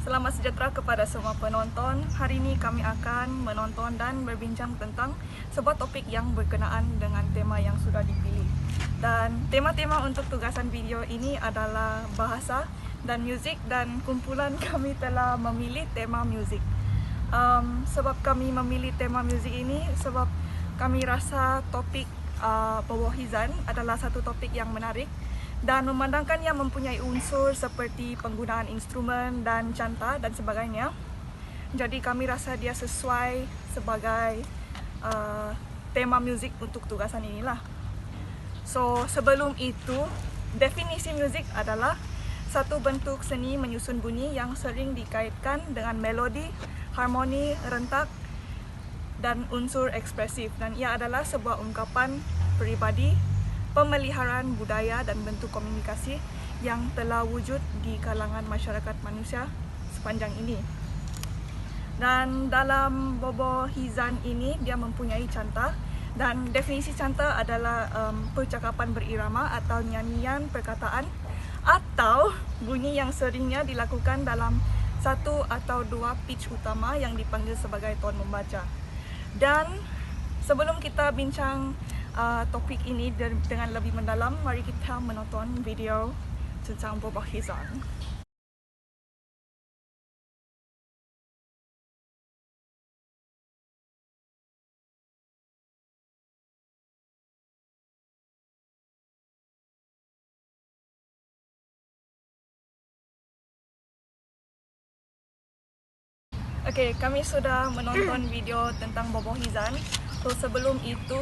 Selamat sejahtera kepada semua penonton. Hari ini kami akan menonton dan berbincang tentang sebuah topik yang berkenaan dengan tema yang sudah dipilih. Dan tema-tema untuk tugasan video ini adalah bahasa dan muzik, dan kumpulan kami telah memilih tema muzik. Sebab kami memilih tema muzik ini sebab kami rasa topik Boboh Hizan adalah satu topik yang menarik dan memandangkannya mempunyai unsur seperti penggunaan instrumen dan canta dan sebagainya. Jadi kami rasa dia sesuai sebagai tema muzik untuk tugasan inilah. So sebelum itu, definisi muzik adalah satu bentuk seni menyusun bunyi yang sering dikaitkan dengan melodi, harmoni, rentak dan unsur ekspresif, dan ia adalah sebuah ungkapan peribadi, pemeliharaan budaya dan bentuk komunikasi yang telah wujud di kalangan masyarakat manusia sepanjang ini. Dan dalam Boboh Hizan ini dia mempunyai canta, dan definisi canta adalah percakapan berirama atau nyanyian perkataan atau bunyi yang seringnya dilakukan dalam satu atau dua pitch utama yang dipanggil sebagai ton membaca. Dan sebelum kita bincang topik ini dengan lebih mendalam, mari kita menonton video tentang Boboh Hizan. Okey, kami sudah menonton video tentang Boboh Hizan. So sebelum itu,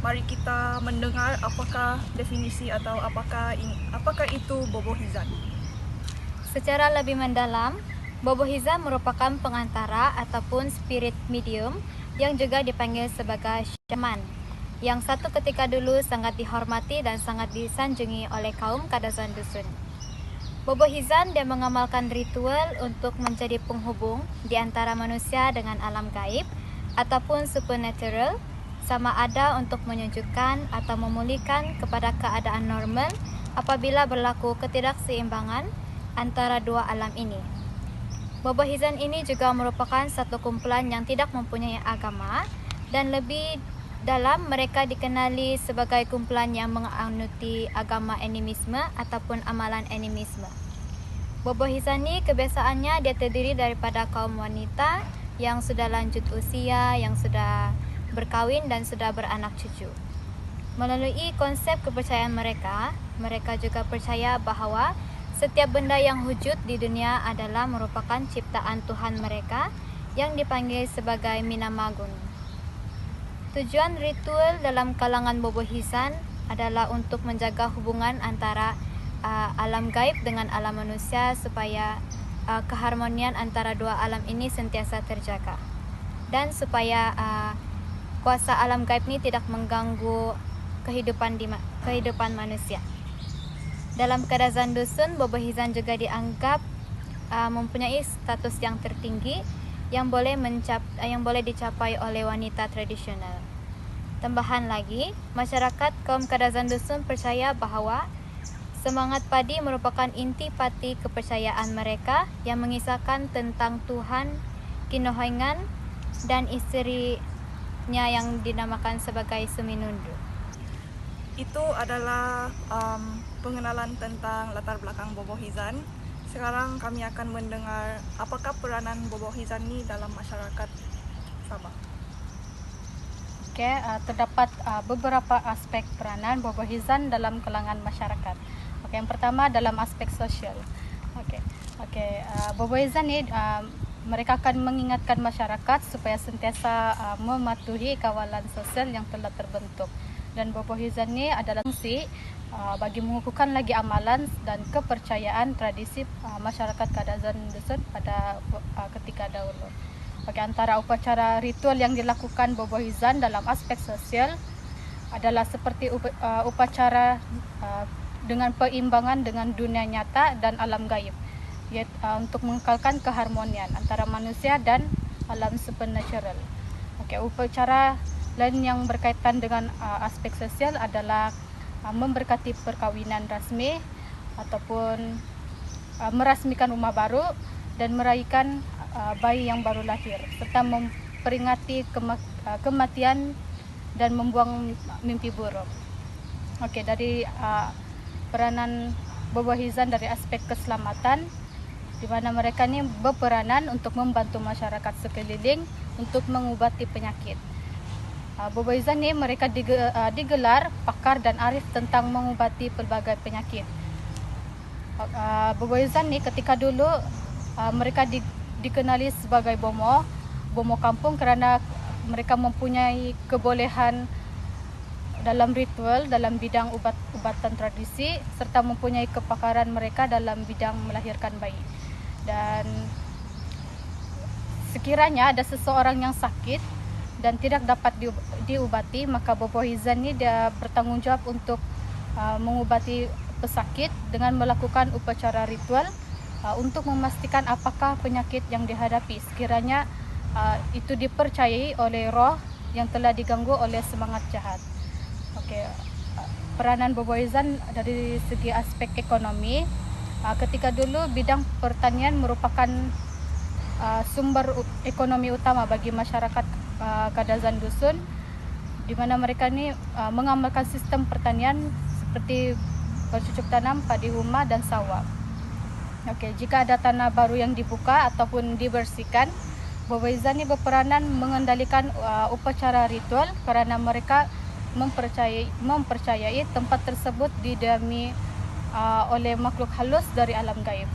mari kita mendengar apakah definisi atau apakah itu Boboh Hizan. Secara lebih mendalam, Boboh Hizan merupakan pengantara ataupun spirit medium yang juga dipanggil sebagai shaman, yang satu ketika dulu sangat dihormati dan sangat disanjungi oleh kaum Kadazan Dusun. Boboh Hizan dia mengamalkan ritual untuk menjadi penghubung di antara manusia dengan alam gaib ataupun supernatural, sama ada untuk menyejukkan atau memulihkan kepada keadaan normal apabila berlaku ketidakseimbangan antara dua alam ini. Boboh Hizan ini juga merupakan satu kumpulan yang tidak mempunyai agama, dan lebih dalam mereka dikenali sebagai kumpulan yang menganuti agama animisme ataupun amalan animisme. Boboh Hizan ini kebiasaannya dia terdiri daripada kaum wanita yang sudah lanjut usia, yang sudah berkahwin dan sudah beranak cucu. Melalui konsep kepercayaan mereka, mereka juga percaya bahawa setiap benda yang wujud di dunia adalah merupakan ciptaan Tuhan mereka yang dipanggil sebagai Minamagun. Tujuan ritual dalam kalangan Boboh Hizan adalah untuk menjaga hubungan antara alam gaib dengan alam manusia supaya keharmonian antara dua alam ini sentiasa terjaga, dan supaya kuasa alam gaib ini tidak mengganggu kehidupan manusia. Dalam Kadazan Dusun, Boboh Hizan juga dianggap mempunyai status yang tertinggi yang boleh dicapai oleh wanita tradisional. Tambahan lagi, masyarakat kaum Kadazan Dusun percaya bahawa semangat padi merupakan inti pati kepercayaan mereka yang mengisahkan tentang Tuhan Kinohoingan dan isterinya yang dinamakan sebagai Suminundu. Itu adalah pengenalan tentang latar belakang Boboh Hizan. Sekarang kami akan mendengar apakah peranan Boboh Hizan ini dalam masyarakat Sabah. Terdapat beberapa aspek peranan Boboh Hizan dalam kalangan masyarakat. Yang pertama dalam aspek sosial. Boboh Hizan ini mereka akan mengingatkan masyarakat supaya sentiasa mematuhi kawalan sosial yang telah terbentuk. Dan Boboh Hizan ini adalah fungsi bagi mengukuhkan lagi amalan dan kepercayaan tradisi masyarakat Kadazan Dusun pada ketika dahulu. Antara upacara ritual yang dilakukan Boboh Hizan dalam aspek sosial adalah seperti upacara dengan peimbangan dengan dunia nyata dan alam gaib, untuk mengekalkan keharmonian antara manusia dan alam supernatural. Upacara lain yang berkaitan dengan aspek sosial adalah memberkati perkawinan rasmi ataupun merasmikan rumah baru dan meraihkan bayi yang baru lahir, serta memperingati kematian dan membuang mimpi buruk. Oke, dari peranan Bobo Hizan dari aspek keselamatan, di mana mereka ini berperanan untuk membantu masyarakat sekeliling untuk mengobati penyakit. Bobo Hizan ini mereka digelar pakar dan arif tentang mengobati pelbagai penyakit. Bobo Hizan ini ketika dulu mereka dikenali sebagai bomo kampung kerana mereka mempunyai kebolehan dalam ritual, dalam bidang ubatan tradisi, serta mempunyai kepakaran mereka dalam bidang melahirkan bayi. Dan sekiranya ada seseorang yang sakit dan tidak dapat diubati, maka Bobo Hizan ini dia bertanggung jawab untuk mengubati pesakit dengan melakukan upacara ritual untuk memastikan apakah penyakit yang dihadapi, sekiranya itu dipercayai oleh roh yang telah diganggu oleh semangat jahat. Oke, peranan Bobo Hizan dari segi aspek ekonomi, ketika dulu bidang pertanian merupakan sumber ekonomi utama bagi masyarakat Kadazan Dusun, di mana mereka ini mengamalkan sistem pertanian seperti bercocok tanam, padi huma dan sawah. Oke, jika ada tanah baru yang dibuka ataupun dibersihkan, Bobo Hizan ini berperanan mengendalikan upacara ritual kerana mereka mempercayai tempat tersebut didiami oleh makhluk halus dari alam gaib.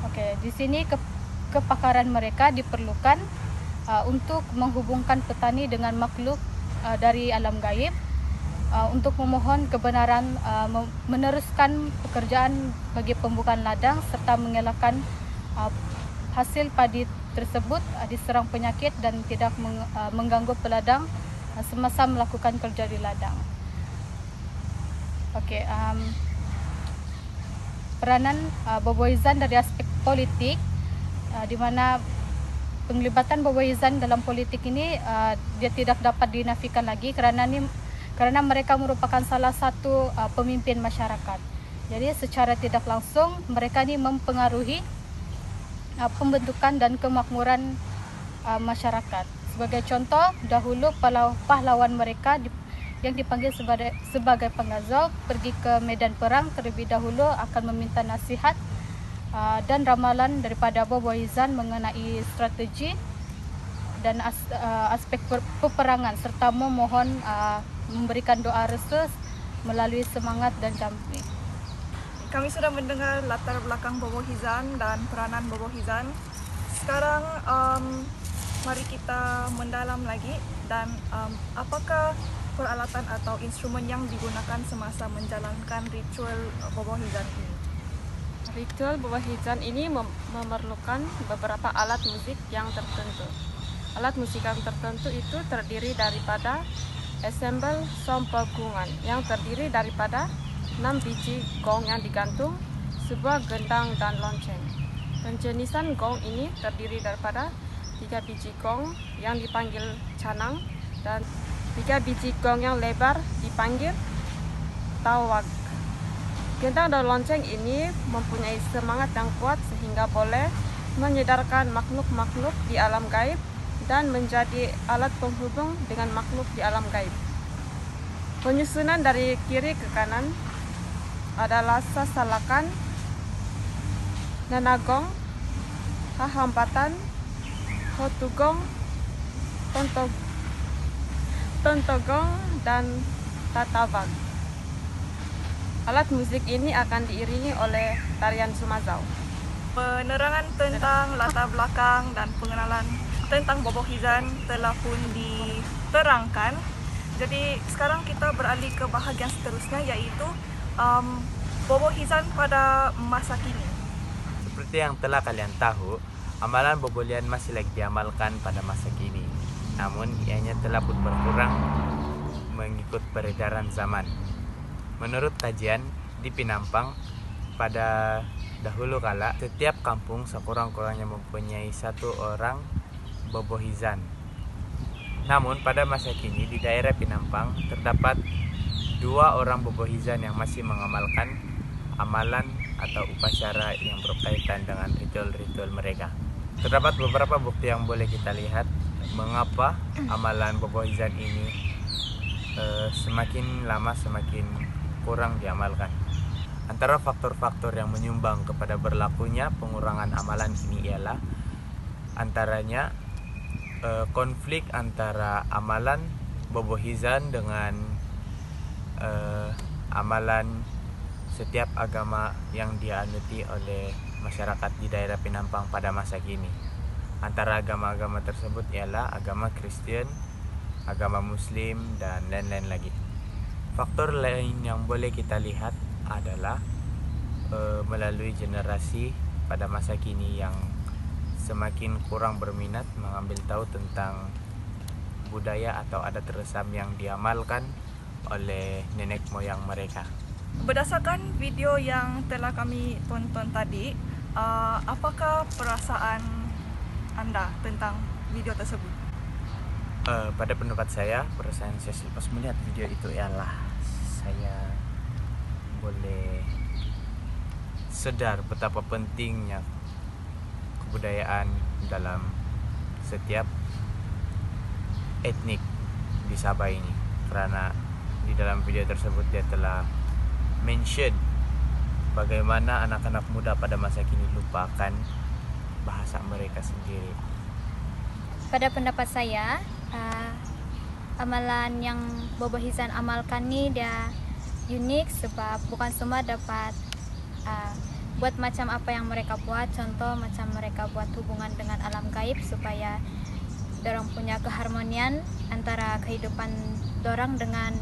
Oke, di sini kepakaran mereka diperlukan untuk menghubungkan petani dengan makhluk dari alam gaib untuk memohon kebenaran meneruskan pekerjaan bagi pembukaan ladang serta mengelakkan hasil padi tersebut diserang penyakit dan tidak mengganggu peladang semasa melakukan kerja di ladang. Oke, peranan Bobo Hizan dari aspek politik, di mana penglibatan Bobo Hizan dalam politik ini dia tidak dapat dinafikan lagi kerana mereka merupakan salah satu pemimpin masyarakat. Jadi secara tidak langsung mereka ini mempengaruhi pembentukan dan kemakmuran masyarakat. Sebagai contoh, dahulu pahlawan mereka yang dipanggil sebagai pengazau pergi ke medan perang terlebih dahulu akan meminta nasihat dan ramalan daripada Bobo Hizan mengenai strategi dan aspek peperangan serta memohon memberikan doa restu melalui semangat dan jampi. Kami sudah mendengar latar belakang Bobo Hizan dan peranan Bobo Hizan. Sekarang mari kita mendalam lagi dan apakah peralatan atau instrumen yang digunakan semasa menjalankan ritual Bobo Hizan ini? Ritual Bobo Hizan ini memerlukan beberapa alat musik yang tertentu. Alat musik yang tertentu itu terdiri daripada ensemble sompogungan yang terdiri daripada 6 biji gong yang digantung, sebuah gendang dan lonceng. Penjenisan gong ini terdiri daripada 3 biji gong yang dipanggil canang dan 3 biji gong yang lebar dipanggil tawag. Gendang dan lonceng ini mempunyai semangat yang kuat sehingga boleh menyedarkan makhluk-makhluk di alam gaib dan menjadi alat penghubung dengan makhluk di alam gaib. Penyusunan dari kiri ke kanan adalah sasalakan, nanagong, hahambatan, hotugong, tontogong, dan tatavag. Alat musik ini akan diiringi oleh tarian Sumazau. Penerangan tentang latar belakang dan pengenalan tentang Bobo Hizan telah pun diterangkan. Jadi sekarang kita beralih ke bahagian seterusnya, iaitu Bobo Hizan pada masa kini. Seperti yang telah kalian tahu, amalan Bobolian masih lagi diamalkan pada masa kini. Namun ianya telah pun berkurang mengikut peredaran zaman. Menurut kajian di Pinampang, pada dahulu kala setiap kampung sekurang-kurangnya mempunyai 1 orang Bobo Hizan. Namun pada masa kini di daerah Pinampang terdapat 2 orang Bobo Hizan yang masih mengamalkan amalan atau upacara yang berkaitan dengan ritual-ritual mereka. Terdapat beberapa bukti yang boleh kita lihat mengapa amalan Bobohizan ini semakin lama semakin kurang diamalkan. Antara faktor-faktor yang menyumbang kepada berlakunya pengurangan amalan ini ialah antaranya konflik antara amalan Bobohizan dengan amalan setiap agama yang dianuti oleh masyarakat di daerah Penampang pada masa kini. Antara agama-agama tersebut ialah agama Kristen, agama Muslim, dan lain-lain lagi. Faktor lain yang boleh kita lihat adalah melalui generasi pada masa kini yang semakin kurang berminat mengambil tahu tentang budaya atau adat resam yang diamalkan oleh nenek moyang mereka. Berdasarkan video yang telah kami tonton tadi, apakah perasaan anda tentang video tersebut? Pada pendapat saya, perasaan saya selepas melihat video itu ialah saya boleh sadar betapa pentingnya kebudayaan dalam setiap etnik di Sabah ini, karena di dalam video tersebut dia telah mention bagaimana anak-anak muda pada masa kini lupakan bahasa mereka sendiri. Pada pendapat saya, amalan yang Bobohizan amalkan ini dia unik sebab bukan semua dapat buat macam apa yang mereka buat. Contoh macam mereka buat hubungan dengan alam gaib supaya dorang punya keharmonian antara kehidupan dorang dengan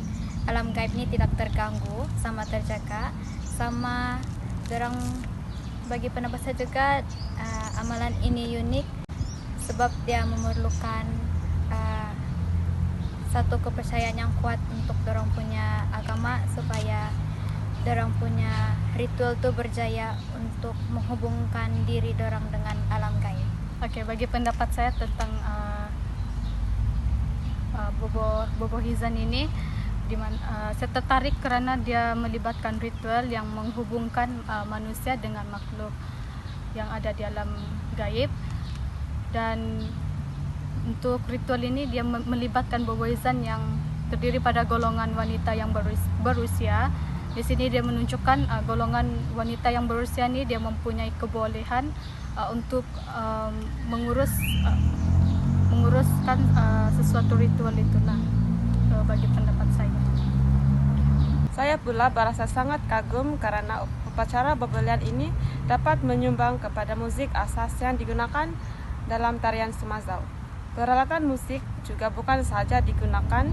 alam gaib ini tidak terganggu sama terjaga. Sama dorang, bagi pendapat saya juga amalan ini unik sebab dia memerlukan satu kepercayaan yang kuat untuk dorang punya agama supaya dorang punya ritual itu berjaya untuk menghubungkan diri dorang dengan alam gaib. Oke, bagi pendapat saya tentang Bobohizan ini, saya tertarik karena dia melibatkan ritual yang menghubungkan manusia dengan makhluk yang ada di alam gaib. Dan untuk ritual ini dia melibatkan Bobohizan yang terdiri pada golongan wanita yang berusia. Di sini dia menunjukkan golongan wanita yang berusia ini dia mempunyai kebolehan untuk menguruskan sesuatu ritual itulah, bagi pendapat saya. Saya pula merasa sangat kagum karena upacara Bobolian ini dapat menyumbang kepada musik asas yang digunakan dalam tarian Sumazau. Peralatan musik juga bukan saja digunakan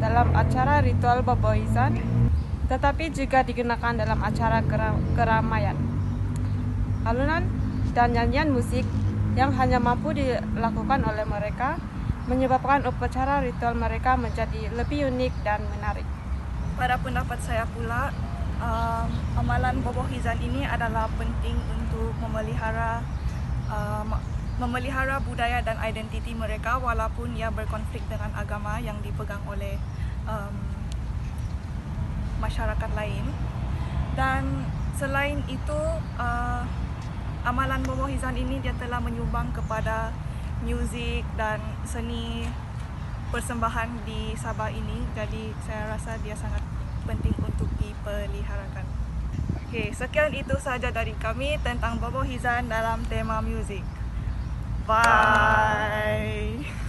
dalam acara ritual Bobohizan, tetapi juga digunakan dalam acara keramaian. Alunan dan nyanyian musik yang hanya mampu dilakukan oleh mereka menyebabkan upacara ritual mereka menjadi lebih unik dan menarik. Pada pendapat saya pula, amalan Bobohizan ini adalah penting untuk memelihara budaya dan identiti mereka walaupun ia berkonflik dengan agama yang dipegang oleh masyarakat lain. Dan selain itu, amalan Bobohizan ini dia telah menyumbang kepada muzik dan seni persembahan di Sabah ini. Jadi saya rasa dia sangat penting untuk dipeliharakan. Okey, sekian itu sahaja dari kami tentang Bobohizan dalam tema muzik. Bye.